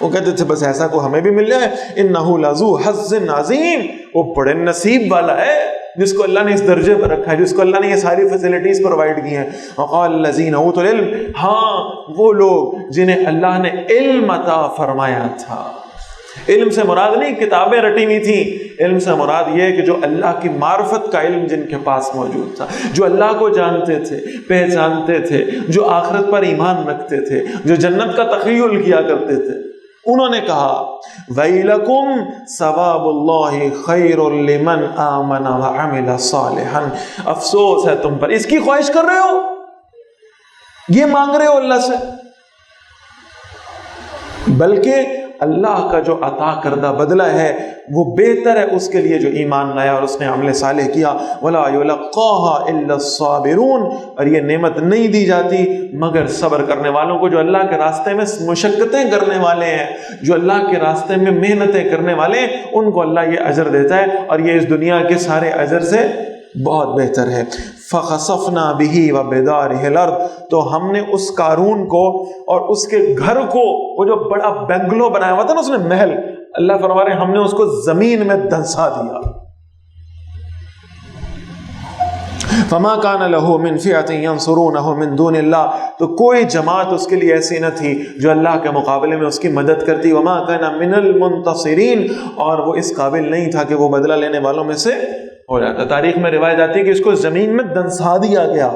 وہ کہتے تھے بس ایسا کو ہمیں بھی مل جائے. انہ لذو حظ عظیم, وہ بڑے نصیب والا ہے جس کو اللہ نے اس درجے پر رکھا ہے, جس کو اللہ نے یہ ساری فیسلٹیز پرووائڈ کی ہیں. وقال الذین اوتوا العلم, ہاں وہ لوگ جنہیں اللہ نے علم عطا فرمایا تھا. علم سے مراد نہیں کتابیں رٹی ہوئی تھیں, علم سے مراد یہ کہ جو اللہ کی معرفت کا علم جن کے پاس موجود تھا, جو اللہ کو جانتے تھے, پہچانتے تھے, جو آخرت پر ایمان رکھتے تھے, جو جنت کا تخیل کیا کرتے تھے, انہوں نے کہا وَيْلَكُمْ ثَوَابُ اللَّهِ خَيْرٌ لِمَنْ آمَنَ وَعَمِلَ صَالِحًا. افسوس ہے تم پر, اس کی خواہش کر رہے ہو, یہ مانگ رہے ہو اللہ سے, بلکہ اللہ کا جو عطا کردہ بدلہ ہے وہ بہتر ہے اس کے لیے جو ایمان لایا اور اس نے عمل صالح کیا. وَلَا يُلَقَّاهَا إِلَّا الصَّابِرُونَ, اور یہ نعمت نہیں دی جاتی مگر صبر کرنے والوں کو, جو اللہ کے راستے میں مشقتیں کرنے والے ہیں, جو اللہ کے راستے میں محنتیں کرنے والے ہیں, ان کو اللہ یہ اجر دیتا ہے, اور یہ اس دنیا کے سارے اجر سے بہت بہتر ہے. فَخَسَفْنَا بِهِ وَبِدَارِهِ الْأَرْضِ, تو ہم نے اس قارون کو اور اس کے گھر کو, وہ جو بڑا بنگلو بنایا ہوا تھا نا اس نے محل, اللہ فرما رہے ہیں ہم نے اس کو زمین میں دھنسا دیا. فَمَا كَانَ لَهُ مِنْ فِئَةٍ يَنْصُرُونَهُ مِنْ دُونِ اللَّهِ, تو کوئی جماعت اس کے لیے ایسی نہ تھی جو اللہ کے مقابلے میں اس کی مدد کرتی. وَمَا كَانَ مِنَ الْمُنْتَصِرِينَ, اور وہ اس قابل نہیں تھا کہ وہ بدلہ لینے والوں میں سے ہو جاتا. تاریخ میں روایت آتی ہے کہ اس کو زمین میں دنسا دیا گیا,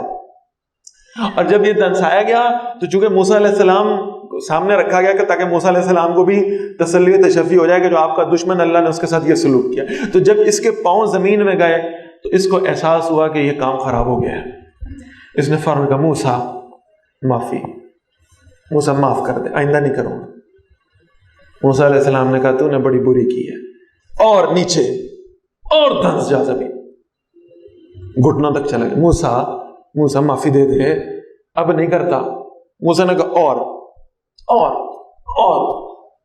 اور جب یہ دنسایا گیا تو چونکہ موسیٰ علیہ السلام سامنے رکھا گیا کہ تاکہ موسیٰ علیہ السلام کو بھی تسلی و تشفی ہو جائے کہ جو آپ کا دشمن اللہ نے اس کے ساتھ یہ سلوک کیا. تو جب اس کے پاؤں زمین میں گئے تو اس کو احساس ہوا کہ یہ کام خراب ہو گیا ہے. اس نے فوراً کہا موسیٰ معافی, موسیٰ معاف کر دے, آئندہ نہیں کروں گا. موسیٰ علیہ السلام نے کہا تو نے بڑی بری کی ہے, اور نیچے اور دھنس جا زمین, گھٹنوں تک چلا گیا. موسیٰ معافی دے دے, اب نہیں کرتا. موسیٰ نے کہا اور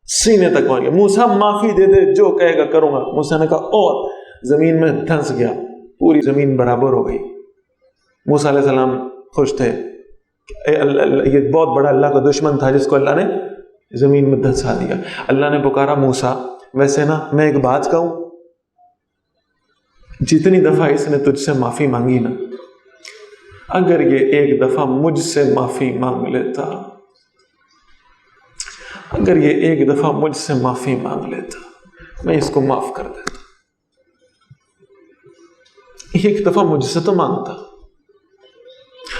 سینے تک پہنچ گیا. موسیٰ معافی دے دے, جو کہے گا کروں گا. موسیٰ نے کہا اور, زمین میں دھنس گیا, پوری زمین برابر ہو گئی. موسیٰ علیہ السلام خوش تھے, یہ بہت بڑا اللہ کا دشمن تھا جس کو اللہ نے زمین میں دھنسا دیا. اللہ نے پکارا موسیٰ, ویسے نا میں ایک بات کہوں, جتنی دفعہ اس نے تجھ سے معافی مانگی نا، اگر یہ ایک دفعہ مجھ سے معافی مانگ لیتا، اگر یہ ایک دفعہ مجھ سے معافی مانگ لیتا، میں اس کو معاف کر دیتا۔ ایک دفعہ مجھ سے تو مانگتا،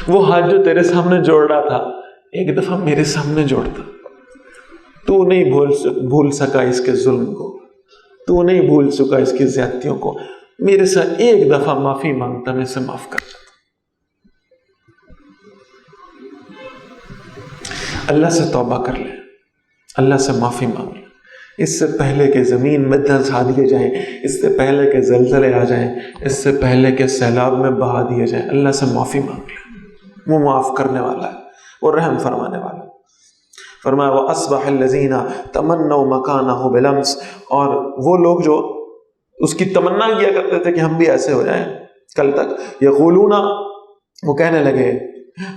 وہ ہاتھ جو تیرے سامنے جوڑ رہا تھا ایک دفعہ میرے سامنے جوڑتا۔ تو نہیں بھول سکا اس کے ظلم کو، تو نہیں بھول سکا اس کی زیادتیوں کو، میرے سے ایک دفعہ معافی مانگتا، میں اسے معاف کر دیتا۔ اللہ سے توبہ کر لیں، اللہ سے معافی مانگ لیں، اس سے پہلے کہ زمین میں دھنسا دیے جائیں، اس سے پہلے کہ زلزلے آ جائیں، اس سے پہلے کہ سیلاب میں بہا دیے جائیں، اللہ سے معافی مانگ لیں۔ وہ معاف کرنے والا ہے، وہ رحم فرمانے والا ہے۔ فرمایا وَأَصْبَحَ الَّذِينَ تَمَنَّوْا مَكَانَهُ بِالْأَمْسِ، اور وہ لوگ جو اس کی تمنا کیا کرتے تھے کہ ہم بھی ایسے ہو جائیں کل تک، یقولون، وہ کہنے لگے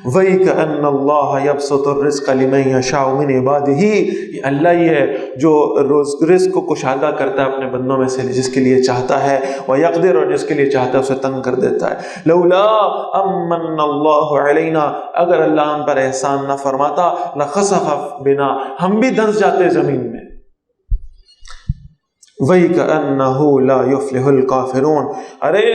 وَيْكَأَنَّ اللَّهَ يَبْسُطُ الرِّزْقَ لِمَن يَشَاءُ مِنْ عِبَادِهِ، اللہ یہ ہے جو رزق کو کشادہ کرتا ہے اپنے بندوں میں سے جس کے لیے چاہتا ہے، وَيَقْدِرُ، اور جس کے لیے چاہتا ہے اسے تنگ کر دیتا ہے۔ لولا امن اللہ علینا، اگر اللہ ہم پر احسان نہ فرماتا، لخسف بنا، ہم بھی دھنس جاتے زمین میں۔ وَيْكَأَنَّهُ لَا يُفْلِحُ الْكَافِرُونَ، ارے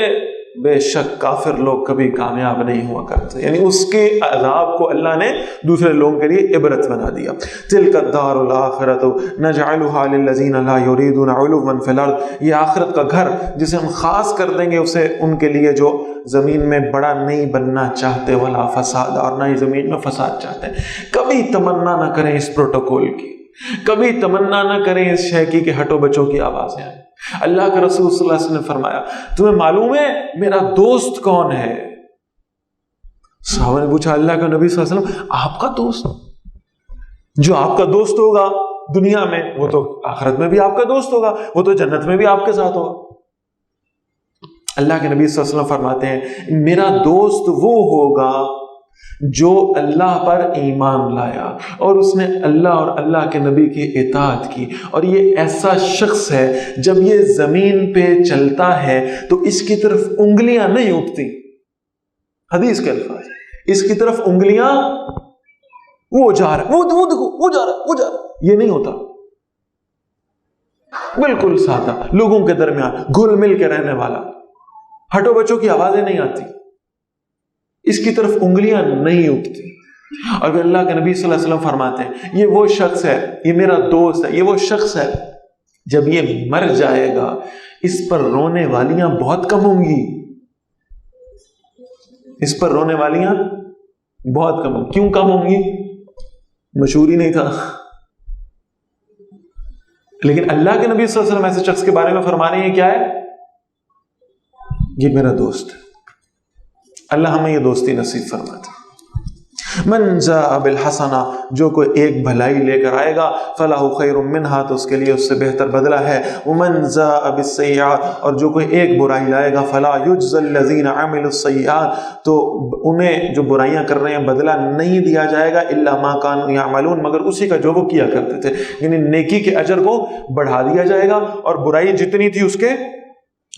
بے شک کافر لوگ کبھی کامیاب نہیں ہوا کرتے، یعنی اس کے عذاب کو اللہ نے دوسرے لوگوں کے لیے عبرت بنا دیا۔ تِلْكَ الدَّارُ الْآخِرَةُ نَجْعَلُهَا لِلَّذِينَ لَا يُرِيدُونَ عُلُوًّا فِي الْأَرْضِ، یہ آخرت کا گھر جسے ہم خاص کر دیں گے اسے ان کے لیے جو زمین میں بڑا نہیں بننا چاہتے، ولا فساد، اور نہ ہی زمین میں فساد چاہتے ہیں۔ کبھی تمنا نہ کریں اس پروٹوکول کی، کبھی تمنا نہ کریں اس شے کی کہ ہٹو بچوں کی آوازیں آئیں۔ اللہ کے رسول صلی اللہ علیہ وسلم نے فرمایا تمہیں معلوم ہے میرا دوست کون ہے؟ صحابہ نے پوچھا اللہ کے نبی صلی اللہ علیہ وسلم آپ کا دوست؟ جو آپ کا دوست ہوگا دنیا میں وہ تو آخرت میں بھی آپ کا دوست ہوگا، وہ تو جنت میں بھی آپ کے ساتھ ہوگا۔ اللہ کے نبی صلی اللہ علیہ وسلم فرماتے ہیں میرا دوست وہ ہوگا جو اللہ پر ایمان لایا اور اس نے اللہ اور اللہ کے نبی کی اطاعت کی، اور یہ ایسا شخص ہے جب یہ زمین پہ چلتا ہے تو اس کی طرف انگلیاں نہیں اٹھتی، حدیث کے الفاظ، اس کی طرف انگلیاں وہ جا رہا ہے، وہ دیکھو وہ جا رہا ہے، وہ جا رہا ہے، یہ نہیں ہوتا۔ بالکل سادہ، لوگوں کے درمیان گھل مل کے رہنے والا، ہٹو بچوں کی آوازیں نہیں آتی، اس کی طرف انگلیاں نہیں اٹھتی۔ اور اللہ کے نبی صلی اللہ علیہ وسلم فرماتے ہیں یہ وہ شخص ہے، یہ میرا دوست ہے، یہ وہ شخص ہے جب یہ مر جائے گا اس پر رونے والیاں بہت کم ہوں گی، اس پر رونے والیاں بہت کم ہوں گی۔ کیوں کم ہوں گی؟ مشہور ہی نہیں تھا، لیکن اللہ کے نبی صلی اللہ علیہ وسلم ایسے شخص کے بارے میں فرما رہے ہیں کیا ہے؟ یہ میرا دوست ہے۔ اللہ ہمیں یہ دوستی نصیب فرماتا۔ من جاء بالحسنہ، جو کوئی ایک بھلائی لے کر آئے گا، فلاح خیر منہا، تو اس کے لیے اس سے بہتر بدلہ ہے۔ ومن جاء بالسیئۃ، اور جو کوئی ایک برائی لائے گا، فلا یجزی الذین عملوا السیئات، تو انہیں جو برائیاں کر رہے ہیں بدلہ نہیں دیا جائے گا، الا ما کانوا یعملون، مگر اسی کا جو وہ کیا کرتے تھے، یعنی نیکی کے اجر کو بڑھا دیا جائے گا اور برائی جتنی تھی اس کے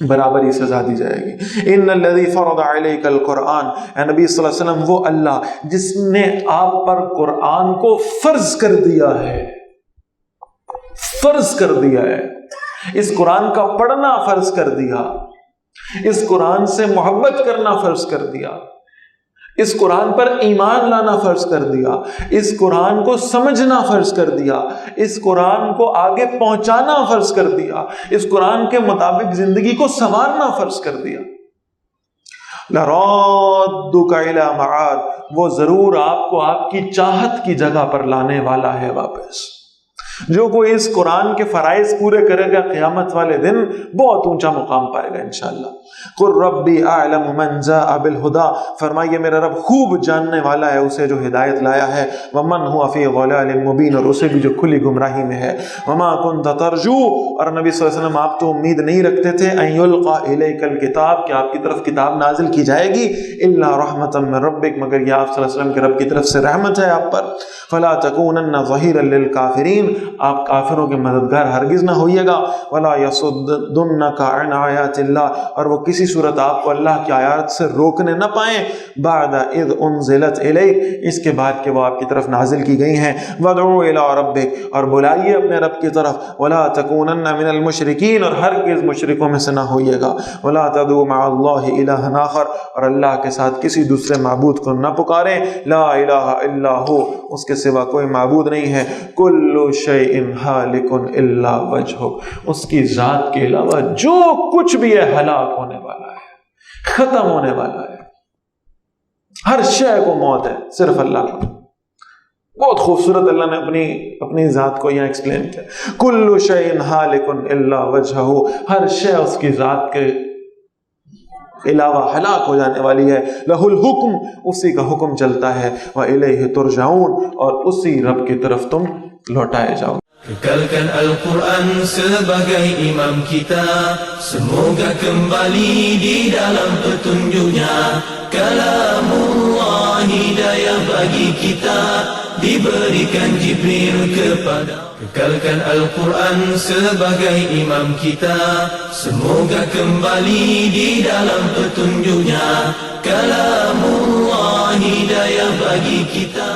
برابر ہی سزا دی جائے گی۔ ان الذی فرض علیک القرآن، اے نبی صلی اللہ علیہ وسلم وہ اللہ جس نے آپ پر قرآن کو فرض کر دیا ہے، فرض کر دیا ہے، اس قرآن کا پڑھنا فرض کر دیا، اس قرآن سے محبت کرنا فرض کر دیا، اس قرآن پر ایمان لانا فرض کر دیا، اس قرآن کو سمجھنا فرض کر دیا، اس قرآن کو آگے پہنچانا فرض کر دیا، اس قرآن کے مطابق زندگی کو سنوارنا فرض کر دیا۔ لَرَادُّكَ إِلَى مَعَادٍ، وہ ضرور آپ کو آپ کی چاہت کی جگہ پر لانے والا ہے واپس۔ جو کوئی اس قرآن کے فرائض پورے کرے گا قیامت والے دن بہت اونچا مقام پائے گا انشاءاللہ۔ قُلْ رَبِّي أَعْلَمُ مَنْ جَاءَ بِالْهُدَى، فرمائیے میرا رب خوب جاننے والا ہے اسے جو ہدایت لایا ہے، وَمَنْ هُوَ فِي ضَلَالٍ مُبِينٍ، اور اسے بھی جو کھلی گمراہی میں ہے۔ وَمَا كُنْتَ تَرْجُو، اور نبی صلی اللہ علیہ وسلم آپ تو امید نہیں رکھتے تھے، أَن يُلْقَى إِلَيْكَ الْكِتَابُ، کہ آپ کی طرف کتاب نازل کی جائے گی، إِلَّا رَحْمَةً مِّن رَبِّكَ، مگر یہ آپ صلی اللہ علیہ وسلم کے رب کی طرف سے رحمت ہے آپ پر۔ فَلَا تَكُونَنَّ ظَهِيرًا لِلْكَافِرِينَ، آپ کافروں کے مددگار ہرگز نہ ہوئیے گا. وَلَا يَصُدُّنَّكَ عَنْ آيَاتِ اللَّهِ، اور وہ کسی صورت آپ کو اللہ کی آیات سے روکنے نہ پائیں. بَعْدَ إِذْ أُنزِلَتْ إِلَيْكَ، اس کے بعد کہ وہ آپ کی طرف نازل کی گئی ہیں. وَادْعُوا إِلَىٰ رَبِّكَ، اور بلائیے اپنے رب کی طرف. وَلَا تَكُونَنَّ مِنَ الْمُشْرِكِينَ، اور ہرگز مشرکوں میں سے نہ ہوئیے گا. وَلَا تَدْعُوا مَعَ اللَّهِ إِلَٰهًا آخَرَ، اور اللہ کے ساتھ کسی دوسرے معبود کو نہ پکاریں. لا الہ الا ہو، اس کے سوا کوئی معبود نہیں ہے. کل شیء ہالک الا وجہہ، اس کی ذات کے علاوہ جو کچھ بھی ہے ہلاک ہونے والا ہے، ختم ہونے والا ہے. ہر شے کو موت ہے، صرف اللہ کو. بہت خوبصورت اللہ نے اپنی ذات کو یہاں ایکسپلین کیا. کل شیء ہالک الا وجہہ، ہر شے اس کی ذات کے علاوہ ہلاک ہو جانے والی ہے. لہ الحکم، اسی کا حکم چلتا ہے. وَإِلَيْهِ تُرْجَعُونَ، اور اسی رب کی طرف تم لوٹائے جاؤ. Kekalkan Al-Quran sebagai imam kita, semoga kembali di dalam petunjuknya. Kalamullah hidayah bagi kita, diberikan Jibril kepada. Kekalkan Al-Quran sebagai imam kita, semoga kembali di dalam petunjuknya. Kalamullah hidayah bagi kita.